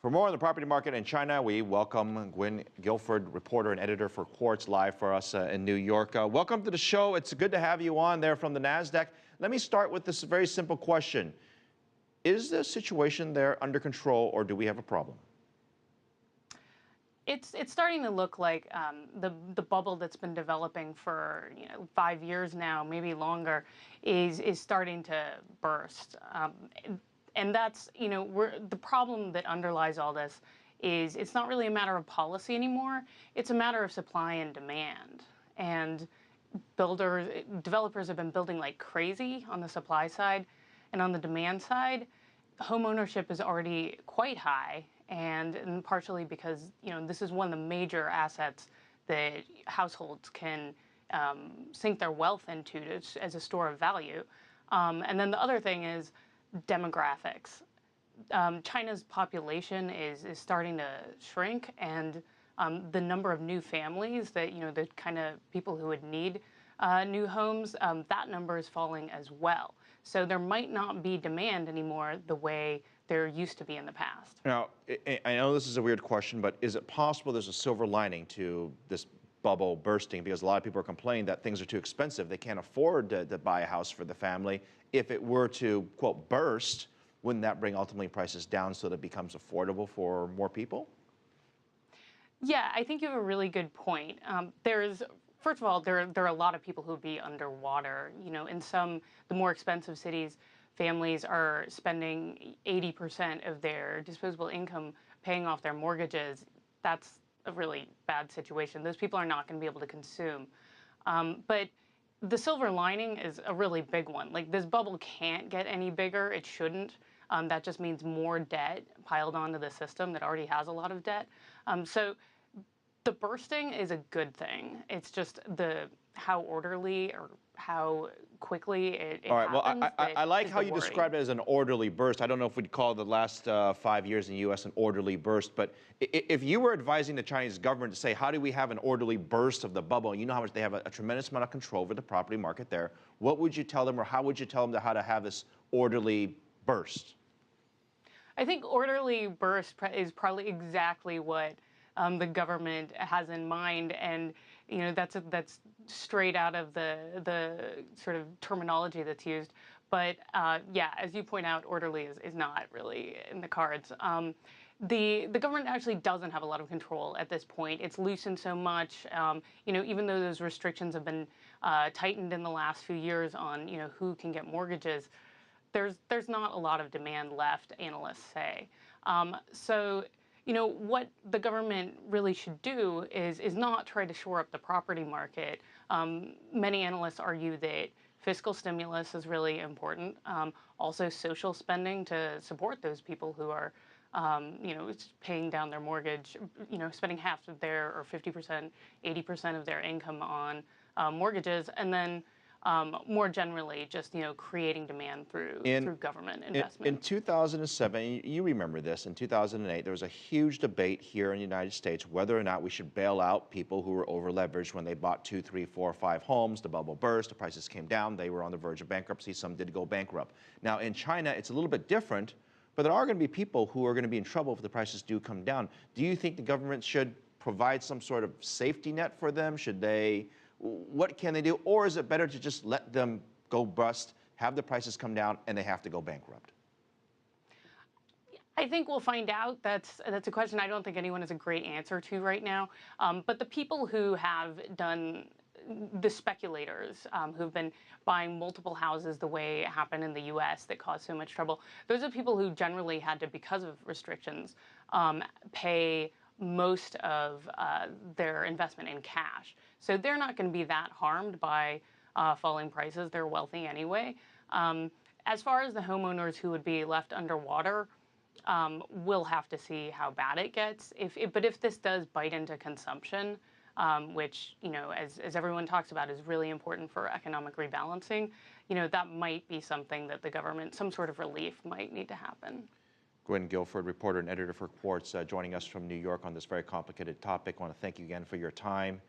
For more on the property market in China, we welcome Gwynn Guilford, reporter and editor for Quartz, live for us in New York. Welcome to the show. It's good to have you on there from the NASDAQ. Let me start with this very simple question. Is the situation there under control, or do we have a problem? It's starting to look like the bubble that's been developing for 5 years now, maybe longer, is starting to burst. And that's, the problem that underlies all this is it's not really a matter of policy anymore. It's a matter of supply and demand. And developers have been building like crazy on the supply side, and on the demand side, home ownership is already quite high, and partially because, this is one of the major assets that households can sink their wealth into as a store of value. And then the other thing is demographics. China's population is starting to shrink, and the number of new families that, the kind of people who would need new homes, that number is falling as well. So there might not be demand anymore the way there used to be in the past. Now, I know this is a weird question, but is it possible there's a silver lining to this bubble bursting? Because a lot of people are complaining that things are too expensive. They can't afford to buy a house for the family. If it were to, quote, burst, wouldn't that bring ultimately prices down so that it becomes affordable for more people? Yeah, I think you have a really good point. First of all, there are a lot of people who would be underwater. In the more expensive cities, families are spending 80% of their disposable income paying off their mortgages. That's a really bad situation. Those people are not going to be able to consume. But the silver lining is a really big one. Like, this bubble can't get any bigger. It shouldn't. That just means more debt piled onto the system that already has a lot of debt. So the bursting is a good thing. It's just how orderly or how quickly it All right. happens. Well, I like how you described it as an orderly burst. I don't know if we'd call the last 5 years in the U.S. an orderly burst, but if you were advising the Chinese government to say, how do we have an orderly burst of the bubble? You know how much they have a tremendous amount of control over the property market there. What would you tell them, or how would you tell them how to have this orderly burst? I think orderly burst is probably exactly what the government has in mind, and that's straight out of the sort of terminology that's used. But yeah, as you point out, orderly is not really in the cards. The government actually doesn't have a lot of control at this point. It's loosened so much. Even though those restrictions have been tightened in the last few years on who can get mortgages, there's not a lot of demand left, analysts say. So what the government really should do is not try to shore up the property market. Many analysts argue that fiscal stimulus is really important. Also social spending to support those people who are, paying down their mortgage, spending half of their, or 50%, 80% of their income on mortgages, and then more generally, just creating demand through government investment. In 2007, you remember this. In 2008, there was a huge debate here in the United States whether or not we should bail out people who were over-leveraged when they bought 2, 3, 4, 5 homes. The bubble burst. The prices came down. They were on the verge of bankruptcy. Some did go bankrupt. Now, in China, it's a little bit different, but there are going to be people who are going to be in trouble if the prices do come down. Do you think the government should provide some sort of safety net for them? What can they do? Or is it better to just let them go bust, have the prices come down, and they have to go bankrupt? I think we'll find out. That's a question I don't think anyone has a great answer to right now. But the people who have done, the speculators who've been buying multiple houses the way it happened in the U.S. that caused so much trouble, those are people who generally had to, because of restrictions, pay most of their investment in cash. So they're not going to be that harmed by falling prices. They're wealthy anyway. As far as the homeowners who would be left underwater, we'll have to see how bad it gets. But if this does bite into consumption, which, as everyone talks about, is really important for economic rebalancing, that might be something that the government, some sort of relief might need to happen. Gwynn Guilford, reporter and editor for Quartz, joining us from New York on this very complicated topic. I want to thank you again for your time.